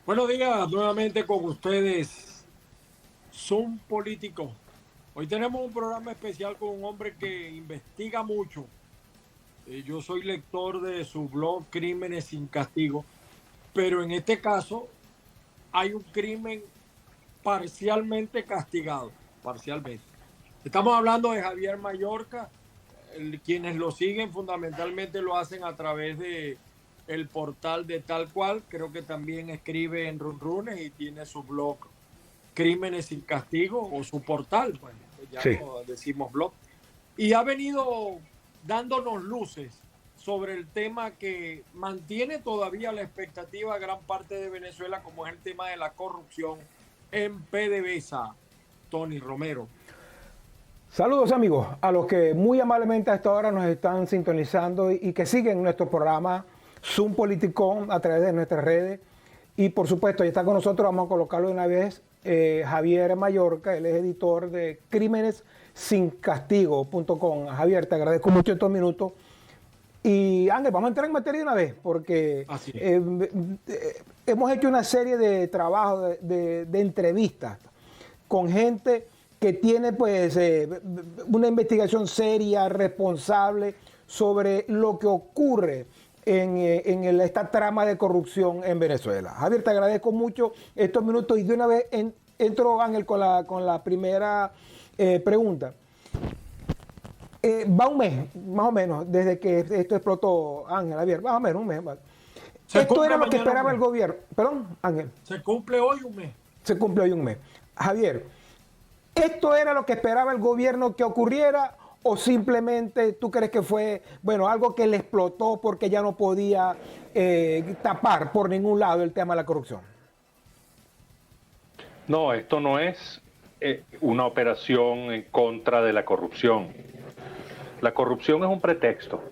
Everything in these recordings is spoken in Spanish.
Buenos días, nuevamente con ustedes, Zoom Político. Hoy tenemos un programa especial con un hombre que investiga mucho. Yo soy lector de su blog Crímenes sin Castigo, pero en este caso hay un crimen parcialmente castigado, parcialmente. Estamos hablando de Javier Mallorca. Quienes lo siguen fundamentalmente lo hacen a través de el portal de Tal Cual. Creo que también escribe en Runrunes y tiene su blog Crímenes sin Castigo, o su portal, bueno, ya Sí. no decimos blog. Y ha venido dándonos luces sobre el tema que mantiene todavía la expectativa a gran parte de Venezuela, como es el tema de la corrupción en PDVSA. Tony Romero. Saludos amigos, a los que muy amablemente a esta hora nos están sintonizando y que siguen nuestro programa Zoom Politicón a través de nuestras redes. Y por supuesto, ya está con nosotros, vamos a colocarlo de una vez, Javier Mallorca, él es editor de crímenesincastigo.com. Javier, te agradezco mucho estos minutos. Y Ángel, vamos a entrar en materia de una vez, porque hemos hecho una serie de trabajos, de entrevistas con gente que tiene pues una investigación seria, responsable sobre lo que ocurre en esta trama de corrupción en Venezuela. Javier, te agradezco mucho estos minutos y de una vez entro, Ángel, con la primera pregunta. Va un mes, más o menos, desde que esto explotó, Ángel, Javier, más o menos un mes. ¿Vale? Esto era lo que esperaba el gobierno. Perdón, Ángel. Se cumple hoy un mes. Se cumple hoy un mes. Javier, ¿esto era lo que esperaba el gobierno que ocurriera o simplemente tú crees que fue, bueno, algo que le explotó porque ya no podía tapar por ningún lado el tema de la corrupción? No, esto no es una operación en contra de la corrupción. La corrupción es un pretexto.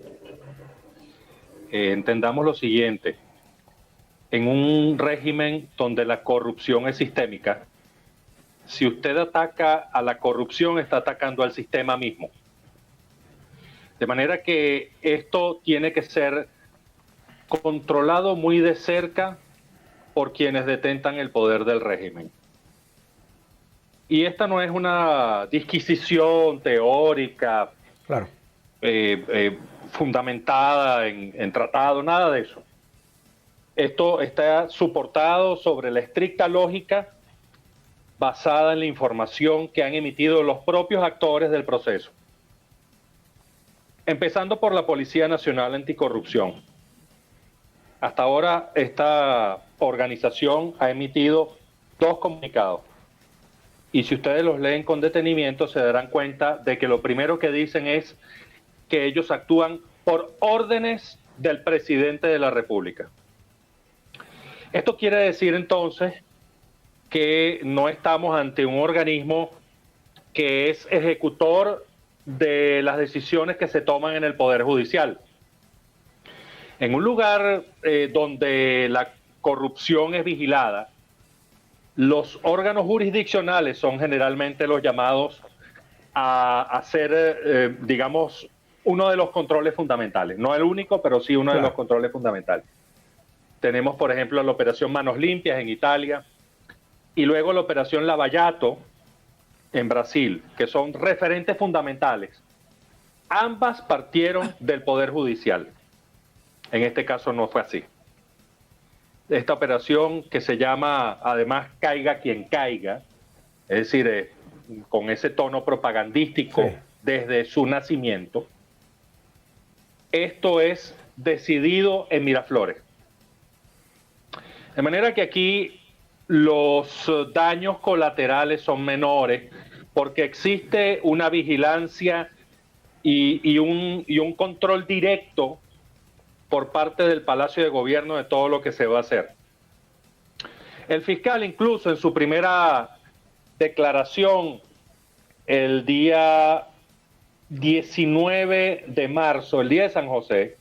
Entendamos lo siguiente. En un régimen donde la corrupción es sistémica, si usted ataca a la corrupción, está atacando al sistema mismo. De manera que esto tiene que ser controlado muy de cerca por quienes detentan el poder del régimen. Y esta no es una disquisición teórica, claro, fundamentada en tratado, nada de eso. Esto está soportado sobre la estricta lógica basada en la información que han emitido los propios actores del proceso. Empezando por la Policía Nacional Anticorrupción. Hasta ahora esta organización ha emitido 2 comunicados. Y si ustedes los leen con detenimiento se darán cuenta de que lo primero que dicen es que ellos actúan por órdenes del presidente de la República. Esto quiere decir entonces que no estamos ante un organismo que es ejecutor de las decisiones que se toman en el Poder Judicial. En un lugar donde la corrupción es vigilada, los órganos jurisdiccionales son generalmente los llamados a hacer, digamos, uno de los controles fundamentales. No el único, pero sí uno de los controles fundamentales. Tenemos, por ejemplo, la operación Manos Limpias en Italia y luego la operación Lavallato en Brasil, que son referentes fundamentales. Ambas partieron del Poder Judicial. En este caso no fue así. Esta operación, que se llama además Caiga quien caiga, es decir, con ese tono propagandístico desde su nacimiento, esto es decidido en Miraflores. De manera que aquí los daños colaterales son menores porque existe una vigilancia y un control directo por parte del Palacio de Gobierno de todo lo que se va a hacer. El fiscal incluso en su primera declaración el día 19 de marzo, el día de San José,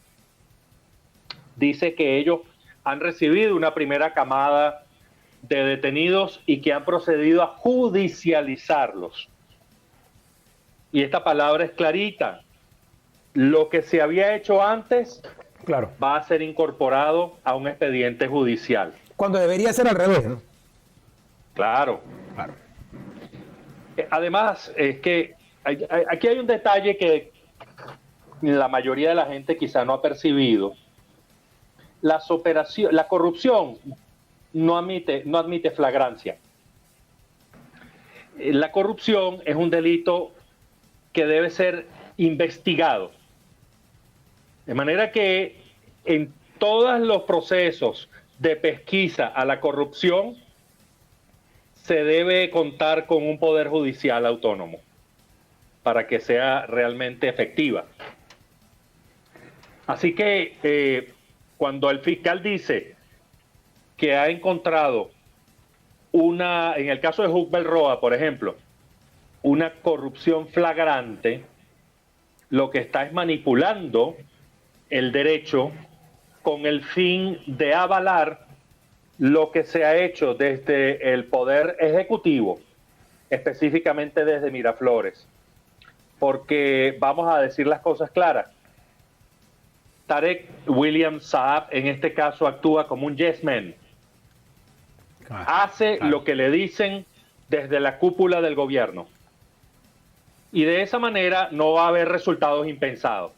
dice que ellos han recibido una primera camada de detenidos y que han procedido a judicializarlos. Y esta palabra es clarita. Lo que se había hecho antes, claro, va a ser incorporado a un expediente judicial. Cuando debería ser al revés, ¿no? Claro. Además, es que aquí hay un detalle que la mayoría de la gente quizá no ha percibido. La corrupción no admite flagrancia. La corrupción es un delito que debe ser investigado. De manera que en todos los procesos de pesquisa a la corrupción se debe contar con un poder judicial autónomo para que sea realmente efectiva. Así que cuando el fiscal dice que ha encontrado en el caso de Hugh Belroa, por ejemplo, una corrupción flagrante, lo que está es manipulando el derecho con el fin de avalar lo que se ha hecho desde el Poder Ejecutivo, específicamente desde Miraflores. Porque vamos a decir las cosas claras. Tarek William Saab en este caso actúa como un yes man. Hace lo que le dicen desde la cúpula del gobierno. Y de esa manera no va a haber resultados impensados.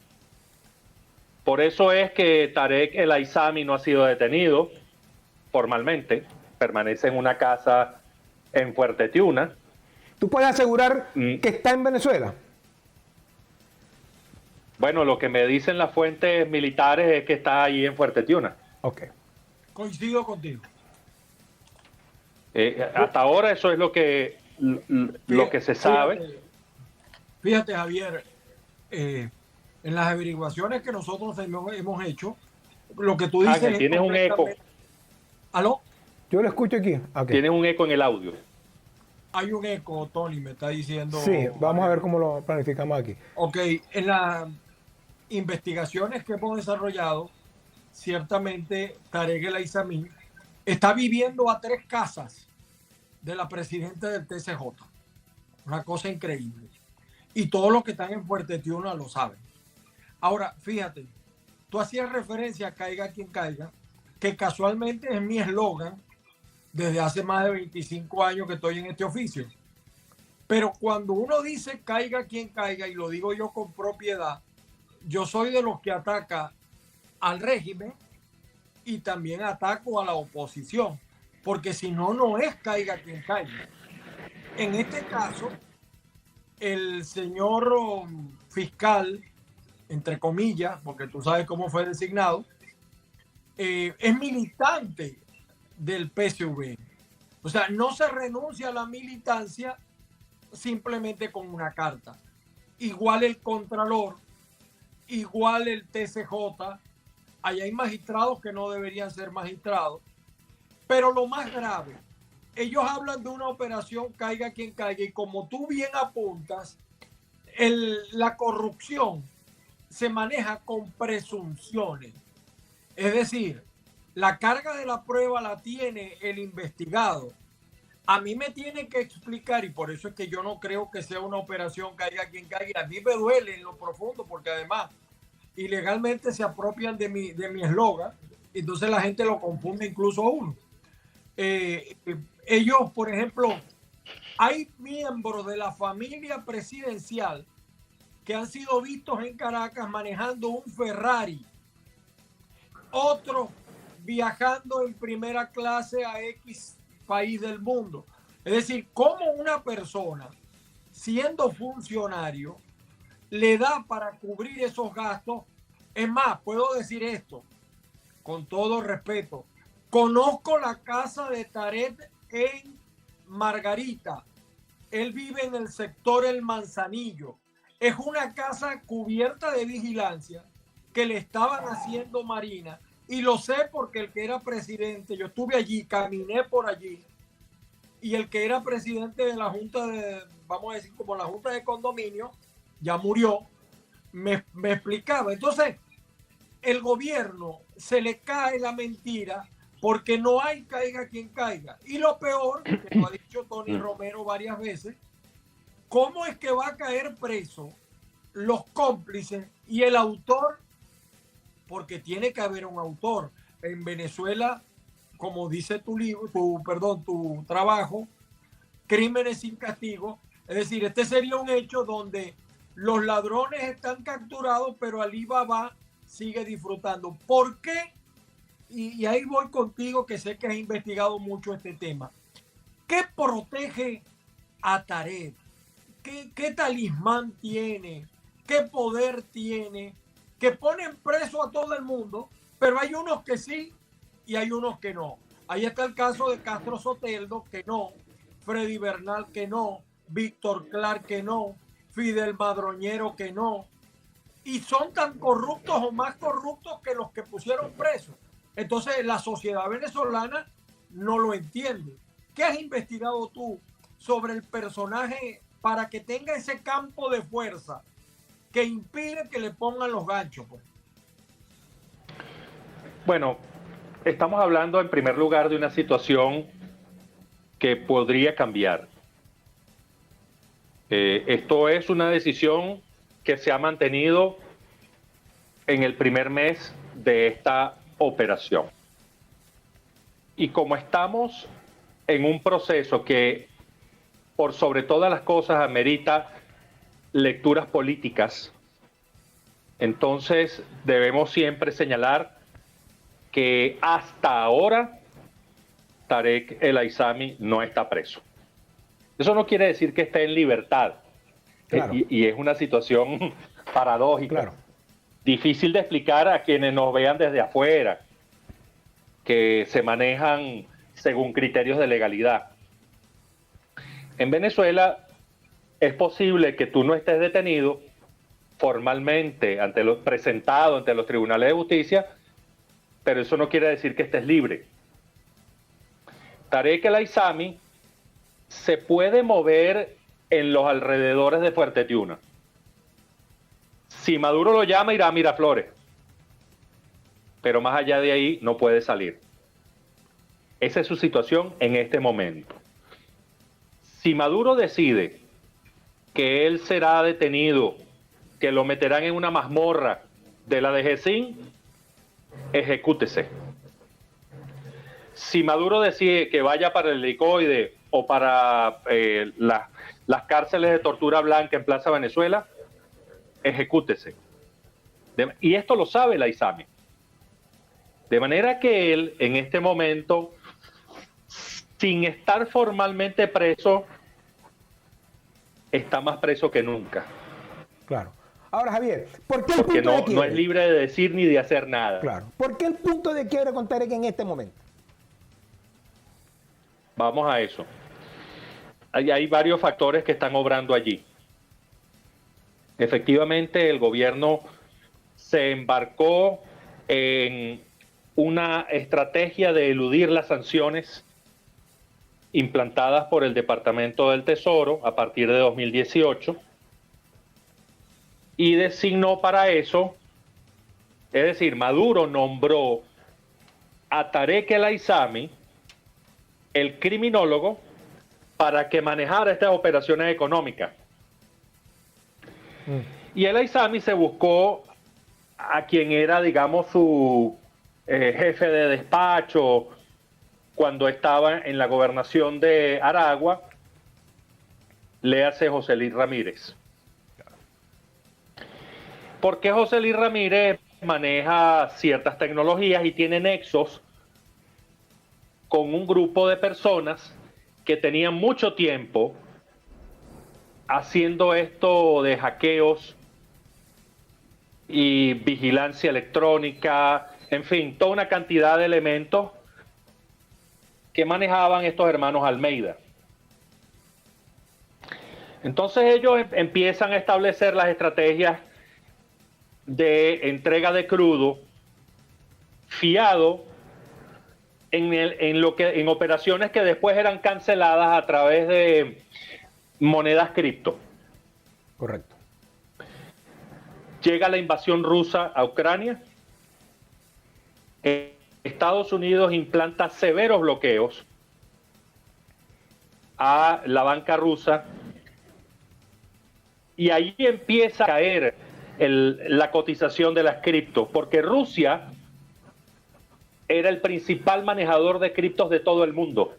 Por eso es que Tarek El Aissami no ha sido detenido formalmente. Permanece en una casa en Fuerte Tiuna. ¿Tú puedes asegurar que está en Venezuela? Bueno, lo que me dicen las fuentes militares es que está ahí en Fuerte Tiuna. Ok. Coincido contigo. Hasta ahora eso es lo que se sabe. Fíjate, Javier, en las averiguaciones que nosotros hemos hecho, lo que tú dices... Ángel, tienes un eco. ¿Aló? Yo lo escucho aquí. Okay. Tienes un eco en el audio. Hay un eco, Tony, me está diciendo... Sí, vamos a ver cómo lo planificamos aquí. Ok, en las investigaciones que hemos desarrollado, ciertamente Tarek El Aissami está viviendo a 3 casas de la presidenta del TCJ. Una cosa increíble. Y todos los que están en Fuerte Tiuna lo saben. Ahora, fíjate, tú hacías referencia a Caiga quien caiga, que casualmente es mi eslogan desde hace más de 25 años que estoy en este oficio. Pero cuando uno dice caiga quien caiga, y lo digo yo con propiedad, yo soy de los que ataca al régimen y también ataco a la oposición, porque si no, no es caiga quien caiga. En este caso, el señor fiscal, entre comillas, porque tú sabes cómo fue designado, es militante del PSV. O sea, no se renuncia a la militancia simplemente con una carta. Igual el Contralor, igual el TCJ, allá hay magistrados que no deberían ser magistrados. Pero lo más grave, ellos hablan de una operación caiga quien caiga, y como tú bien apuntas, la corrupción se maneja con presunciones. Es decir, la carga de la prueba la tiene el investigado. A mí me tienen que explicar, y por eso es que yo no creo que sea una operación caiga quien caiga. A mí me duele en lo profundo, porque además ilegalmente se apropian de mi eslogan, entonces la gente lo confunde incluso a uno. Ellos, por ejemplo, hay miembros de la familia presidencial que han sido vistos en Caracas manejando un Ferrari, otros viajando en primera clase a X país del mundo. Es decir, cómo una persona, siendo funcionario, le da para cubrir esos gastos. Es más, puedo decir esto, con todo respeto. Conozco la casa de Tarek en Margarita. Él vive en el sector El Manzanillo. Es una casa cubierta de vigilancia que le estaban haciendo Marina. Y lo sé porque el que era presidente, yo estuve allí, caminé por allí, y el que era presidente de la Junta de, vamos a decir, como la Junta de Condominio, ya murió, me explicaba. Entonces, el gobierno se le cae la mentira porque no hay caiga quien caiga. Y lo peor, que lo ha dicho Tony Romero varias veces, ¿cómo es que va a caer preso los cómplices y el autor? Porque tiene que haber un autor. En Venezuela, como dice tu libro, tu trabajo, Crímenes sin castigo, es decir, este sería un hecho donde los ladrones están capturados, pero Alibaba sigue disfrutando. ¿Por qué? Y ahí voy contigo, que sé que has investigado mucho este tema. ¿Qué protege a Tarek? ¿Qué talismán tiene? ¿Qué poder tiene? Que ponen preso a todo el mundo, pero hay unos que sí y hay unos que no. Ahí está el caso de Castro Soteldo, que no. Freddy Bernal, que no. Víctor Clark, que no. Fidel Madroñero, que no. Y son tan corruptos o más corruptos que los que pusieron presos. Entonces la sociedad venezolana no lo entiende. ¿Qué has investigado tú sobre el personaje para que tenga ese campo de fuerza que impide que le pongan los ganchos, pues? Bueno, estamos hablando en primer lugar de una situación que podría cambiar. Esto es una decisión que se ha mantenido en el primer mes de esta operación. Y como estamos en un proceso que, por sobre todas las cosas, amerita lecturas políticas, entonces debemos siempre señalar que hasta ahora Tarek El Aissami no está preso. Eso no quiere decir que esté en libertad. Claro. Y es una situación paradójica. Claro. Difícil de explicar a quienes nos vean desde afuera, que se manejan según criterios de legalidad. En Venezuela es posible que tú no estés detenido formalmente presentado ante los tribunales de justicia, pero eso no quiere decir que estés libre. Tarek El Aissami se puede mover en los alrededores de Fuerte Tiuna. Si Maduro lo llama, irá a Miraflores. Pero más allá de ahí no puede salir. Esa es su situación en este momento. Si Maduro decide que él será detenido, que lo meterán en una mazmorra de la DGCIN, ejecútese. Si Maduro decide que vaya para el Helicoide o para las cárceles de tortura blanca en Plaza Venezuela, ejecútese. Y esto lo sabe el Aissami. De manera que él, en este momento, sin estar formalmente preso, está más preso que nunca. Claro. Ahora, Javier, ¿por qué el punto de quiebre? No es libre de decir ni de hacer nada. Claro. ¿Por qué el punto de quiebre con Tarek en este momento? Vamos a eso. Hay varios factores que están obrando allí. Efectivamente, el gobierno se embarcó en una estrategia de eludir las sanciones implantadas por el Departamento del Tesoro a partir de 2018 y designó para eso, es decir, Maduro nombró a Tarek El Aissami, el criminólogo, para que manejara estas operaciones económicas. Y El Aissami se buscó a quien era, digamos, su jefe de despacho cuando estaba en la gobernación de Aragua, léase José Luis Ramírez. Porque José Luis Ramírez maneja ciertas tecnologías y tiene nexos con un grupo de personas que tenían mucho tiempo haciendo esto de hackeos y vigilancia electrónica, en fin, toda una cantidad de elementos que manejaban estos hermanos Almeida. Entonces ellos empiezan a establecer las estrategias de entrega de crudo fiado en operaciones que después eran canceladas a través de monedas cripto. Correcto. llega la invasión rusa a Ucrania. Estados Unidos implanta severos bloqueos a la banca rusa y ahí empieza a caer la cotización de las criptos, porque Rusia era el principal manejador de criptos de todo el mundo.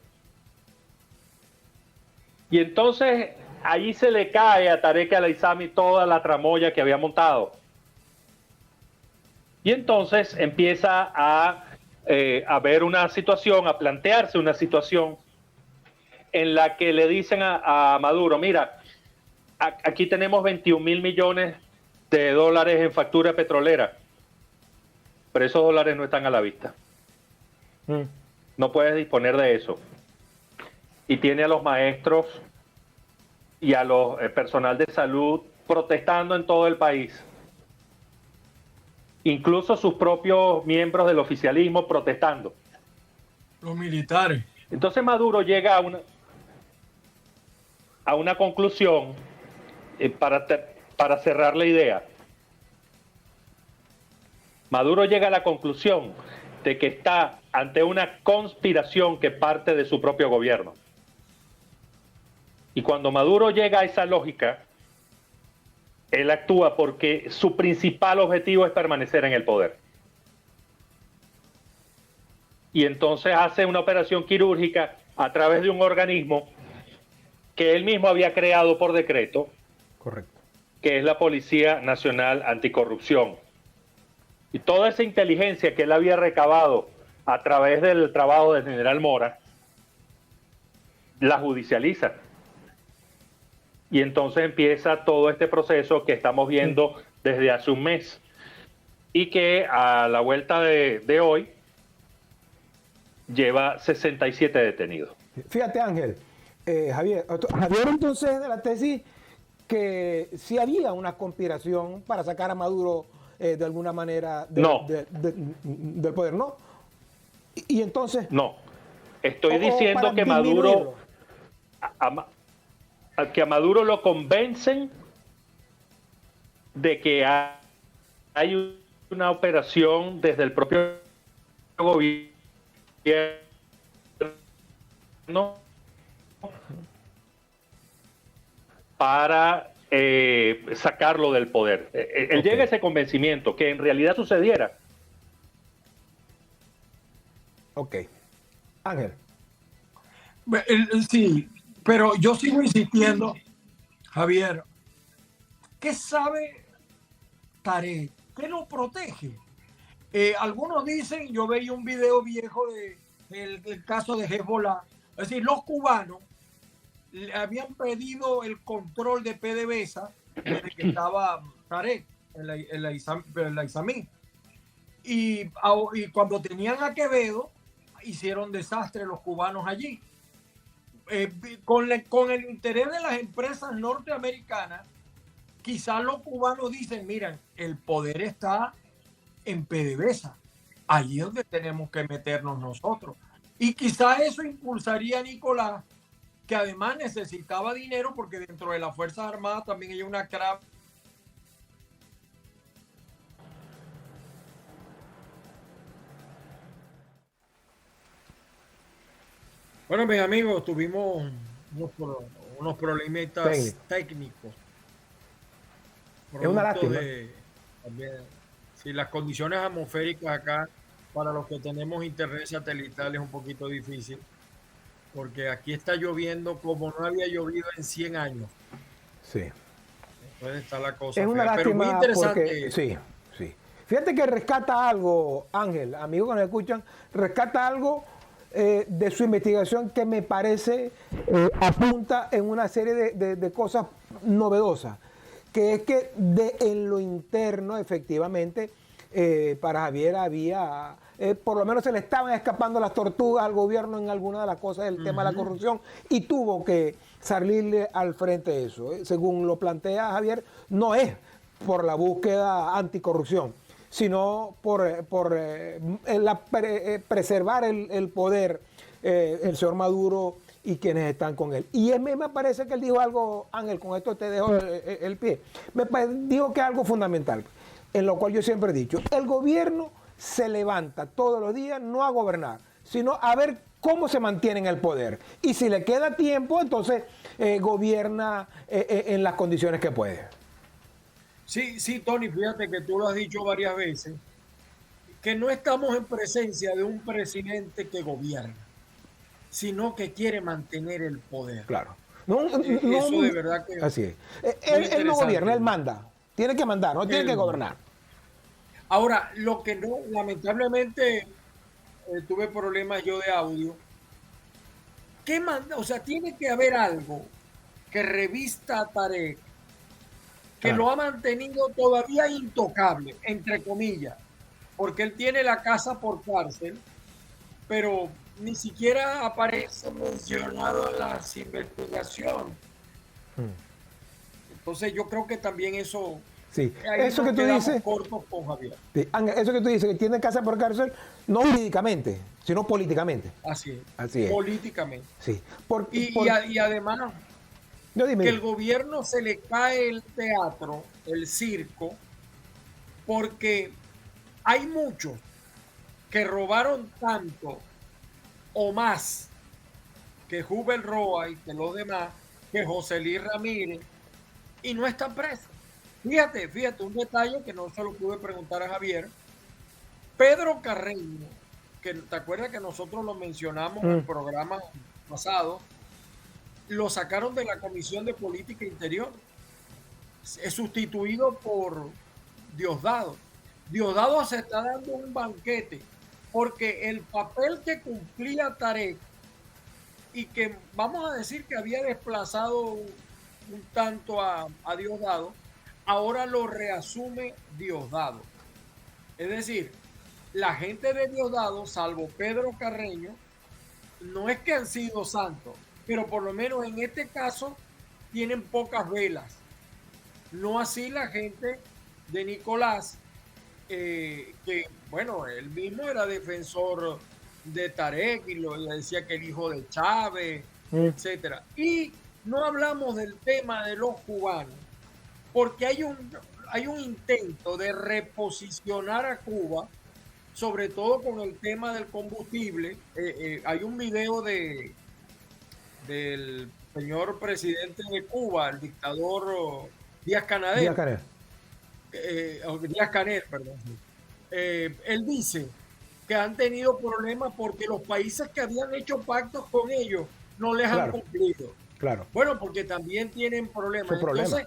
Y entonces ahí se le cae a Tarek al-Aizami toda la tramoya que había montado. Y entonces empieza a ver una situación, a plantearse una situación en la que le dicen a Maduro, mira, aquí tenemos 21.000 millones de dólares en factura petrolera, pero esos dólares no están a la vista. No puedes disponer de eso. Y tiene a los maestros y a los personal de salud protestando en todo el país. Incluso sus propios miembros del oficialismo protestando. Los militares. Entonces Maduro llega a una conclusión para cerrar la idea. Maduro llega a la conclusión de que está ante una conspiración que parte de su propio gobierno. Y cuando Maduro llega a esa lógica, él actúa porque su principal objetivo es permanecer en el poder. Y entonces hace una operación quirúrgica a través de un organismo que él mismo había creado por decreto. Correcto. Que es la Policía Nacional Anticorrupción. Y toda esa inteligencia que él había recabado a través del trabajo del general Mora, la judicializa. Y entonces empieza todo este proceso que estamos viendo desde hace un mes. Y que a la vuelta de hoy lleva 67 detenidos. Fíjate, Ángel, Javier entonces de la tesis que sí había una conspiración para sacar a Maduro de alguna manera del poder, ¿no? Y entonces... No, estoy diciendo que Maduro... que a Maduro lo convencen de que hay una operación desde el propio gobierno para sacarlo del poder. Él llega a ese convencimiento que en realidad sucediera. Ok. Ángel. Sí, pero yo sigo insistiendo, Javier, ¿qué sabe Tarek? ¿Qué lo protege? Algunos dicen, yo veía un video viejo del caso de Hezbollah, es decir, los cubanos le habían pedido el control de PDVSA desde que estaba Tarek, el Aizami. Y cuando tenían a Quevedo, hicieron desastre los cubanos allí. Con el interés de las empresas norteamericanas, quizás los cubanos dicen, miren, el poder está en PDVSA, allí es donde tenemos que meternos nosotros. Y quizás eso impulsaría a Nicolás, que además necesitaba dinero porque dentro de las Fuerzas Armadas también hay una CRAP. Bueno, mis amigos, tuvimos unos problemitas técnicos. Es una lástima. Sí, las condiciones atmosféricas acá, para los que tenemos internet satelital, es un poquito difícil, porque aquí está lloviendo como no había llovido en 100 años. Sí. Entonces está la cosa es una lástima, pero muy interesante. Porque, sí. Fíjate que rescata algo, Ángel, amigos que nos escuchan, rescata algo de su investigación que me parece apunta en una serie de cosas novedosas, que es que en lo interno, efectivamente, para Javier había, por lo menos se le estaban escapando las tortugas al gobierno en alguna de las cosas del tema de la corrupción y tuvo que salirle al frente de eso. Según lo plantea Javier, no es por la búsqueda anticorrupción, sino por preservar el poder. El señor Maduro y quienes están con él. Y a mí me parece que él dijo algo, Ángel, con esto te dejo el pie, dijo que algo fundamental, en lo cual yo siempre he dicho, el gobierno se levanta todos los días no a gobernar, sino a ver cómo se mantiene en el poder. Y si le queda tiempo, entonces gobierna en las condiciones que puede. Sí, sí, Tony, fíjate que tú lo has dicho varias veces, que no estamos en presencia de un presidente que gobierna, sino que quiere mantener el poder. Claro. Eso de verdad que... Así es. Él no gobierna, él manda. Tiene que mandar, no tiene que gobernar. Ahora, lo que no, lamentablemente, tuve problemas yo de audio. ¿Qué manda? O sea, tiene que haber algo que revista a Tarek, que lo ha mantenido todavía intocable, entre comillas, porque él tiene la casa por cárcel, pero ni siquiera aparece mencionado en las investigaciones. Entonces yo creo que también eso... Sí, eso que tú dices, cortos con Javier. Sí, eso que tú dices, que tiene casa por cárcel, no jurídicamente, sino políticamente. Así es. Así es. Políticamente. Sí. Y además, no, dime. Que el gobierno se le cae el teatro, el circo, porque hay muchos que robaron tanto o más que Hubert Roa y que los demás, que José Luis Ramírez, y no están presos. Fíjate, un detalle que no se lo pude preguntar a Javier. Pedro Carreño, que te acuerdas que nosotros lo mencionamos en el programa pasado, lo sacaron de la Comisión de Política Interior. Es sustituido por Diosdado. Diosdado se está dando un banquete porque el papel que cumplía Tarek y que vamos a decir que había desplazado un tanto a Diosdado, ahora lo reasume Diosdado. Es decir, la gente de Diosdado, salvo Pedro Carreño, no es que han sido santos, pero por lo menos en este caso tienen pocas velas. No así la gente de Nicolás, que bueno, él mismo era defensor de Tarek y le decía que el hijo de Chávez, etcétera. Y no hablamos del tema de los cubanos, porque hay un intento de reposicionar a Cuba, sobre todo con el tema del combustible. Hay un video del señor presidente de Cuba, el dictador Díaz-Canel, perdón. Él dice que han tenido problemas porque los países que habían hecho pactos con ellos no les han cumplido. Claro. Bueno, porque también tienen problemas. Entonces,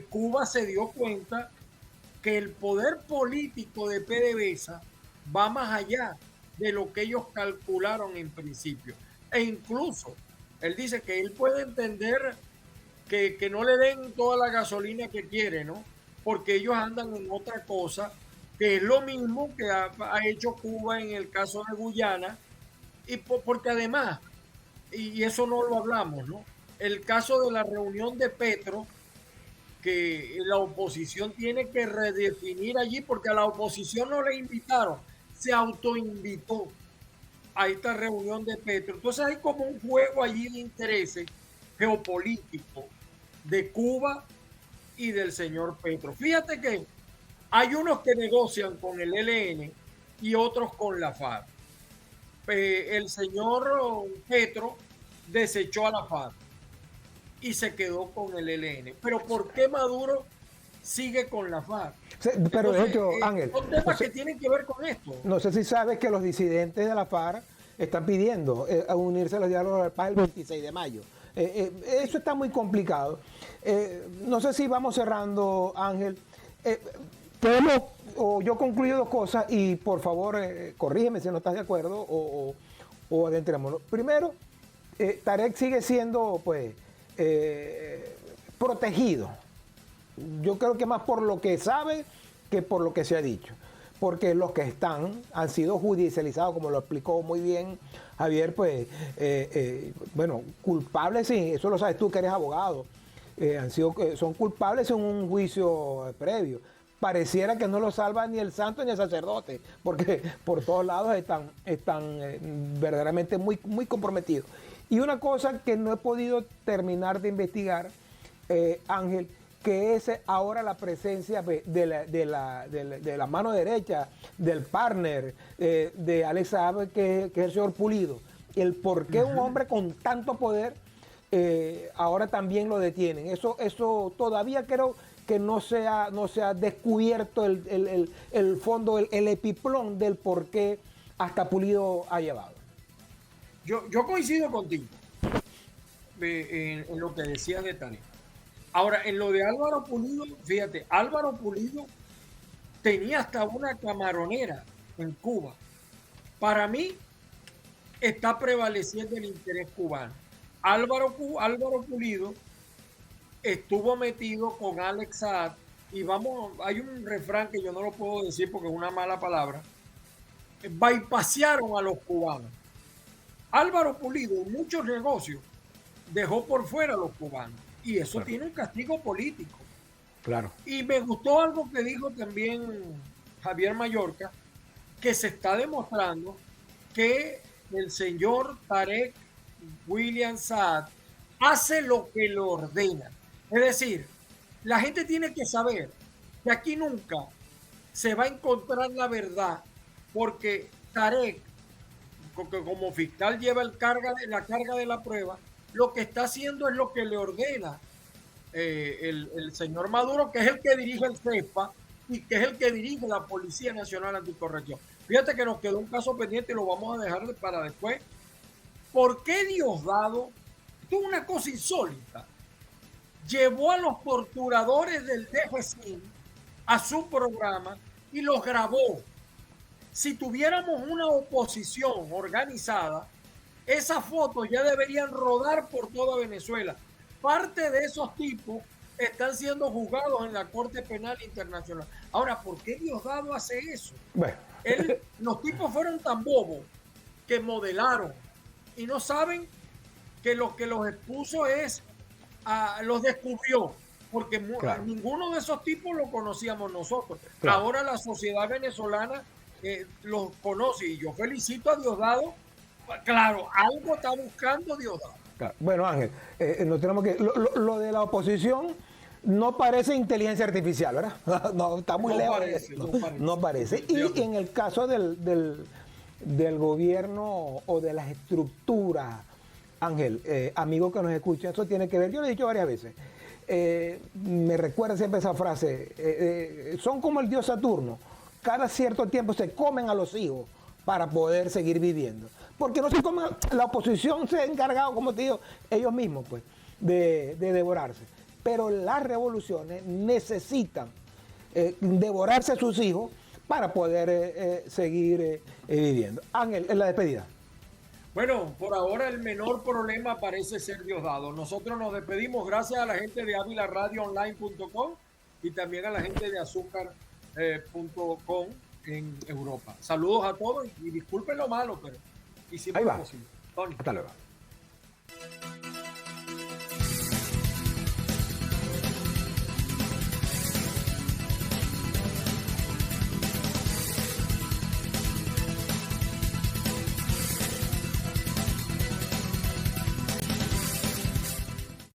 Cuba se dio cuenta que el poder político de PDVSA va más allá de lo que ellos calcularon en principio. E incluso, él dice que él puede entender que no le den toda la gasolina que quiere, ¿no? Porque ellos andan en otra cosa, que es lo mismo que ha hecho Cuba en el caso de Guyana, y porque además, y eso no lo hablamos, ¿no? El caso de la reunión de Petro, que la oposición tiene que redefinir allí, porque a la oposición no le invitaron, se autoinvitó a esta reunión de Petro. Entonces hay como un juego allí de intereses geopolíticos de Cuba y del señor Petro. Fíjate que hay unos que negocian con el ELN y otros con la FARC. El señor Petro desechó a la FARC y se quedó con el ELN. Pero ¿por qué Maduro sigue con la FARC? Sí, pero entonces, de hecho, Ángel, son temas que tienen que ver con esto. No sé si sabes que los disidentes de la FARC están pidiendo unirse a los diálogos de paz el 26 de mayo. Eso está muy complicado. No sé si vamos cerrando, Ángel. Yo concluyo dos cosas y por favor corrígeme si no estás de acuerdo o adentrémonos. Primero, Tarek sigue siendo pues protegido. Yo creo que más por lo que sabe que por lo que se ha dicho. Porque los que han sido judicializados, como lo explicó muy bien Javier, pues, bueno, culpables, sí, eso lo sabes tú que eres abogado, son culpables en un juicio previo. Pareciera que no lo salva ni el santo ni el sacerdote, porque por todos lados están verdaderamente muy, muy comprometidos. Y una cosa que no he podido terminar de investigar, Ángel, que es ahora la presencia de la mano derecha del partner de Alex Saab, que es el señor Pulido. El por qué un hombre con tanto poder ahora también lo detienen. Eso todavía creo que no se ha descubierto el fondo, el epiplón del por qué hasta Pulido ha llevado. Yo coincido contigo en lo que decías de Tania. Ahora, en lo de Álvaro Pulido, fíjate, Álvaro Pulido tenía hasta una camaronera en Cuba. Para mí está prevaleciendo el interés cubano. Álvaro Pulido estuvo metido con Alex Saab y hay un refrán que yo no lo puedo decir porque es una mala palabra. Bypasearon a los cubanos. Álvaro Pulido en muchos negocios dejó por fuera a los cubanos y eso claro. Tiene un castigo político. Claro. Y me gustó algo que dijo también Javier Mallorca, que se está demostrando que el señor Tarek William Saab hace lo que le ordena. Es decir, la gente tiene que saber que aquí nunca se va a encontrar la verdad, porque Tarek, como fiscal lleva la carga de la prueba, lo que está haciendo es lo que le ordena el señor Maduro, que es el que dirige el CESPA y que es el que dirige la Policía Nacional Anticorrección. Fíjate que nos quedó un caso pendiente y lo vamos a dejar para después. ¿Por qué Diosdado tuvo una cosa insólita? Llevó a los torturadores del DGCIN a su programa y los grabó. Si tuviéramos una oposición organizada, esas fotos ya deberían rodar por toda Venezuela. Parte de esos tipos están siendo juzgados en la Corte Penal Internacional. Ahora, ¿por qué Diosdado hace eso? Bueno. Los tipos fueron tan bobos que modelaron y no saben que lo que los expuso los descubrió, porque claro. Ninguno de esos tipos lo conocíamos nosotros. Claro. Ahora la sociedad venezolana los conoce y yo felicito a Diosdado. Claro, algo está buscando Diosdado. Claro. Bueno, Ángel, no tenemos que lo de la oposición no parece inteligencia artificial, ¿verdad? No, está muy lejos. No parece. Y en el caso del gobierno o de las estructuras, Ángel, amigo que nos escucha, eso tiene que ver, yo lo he dicho varias veces, me recuerda siempre esa frase, son como el dios Saturno, cada cierto tiempo se comen a los hijos para poder seguir viviendo. Porque no se comen, la oposición se ha encargado, como te digo, ellos mismos, pues, de devorarse. Pero las revoluciones necesitan devorarse a sus hijos para poder seguir viviendo. Ángel, en la despedida. Bueno, por ahora el menor problema parece ser Diosdado. Nosotros nos despedimos gracias a la gente de avilaradioonline.com y también a la gente de azúcar.com en Europa. Saludos a todos y disculpen lo malo, pero hicimos lo posible. Hasta luego.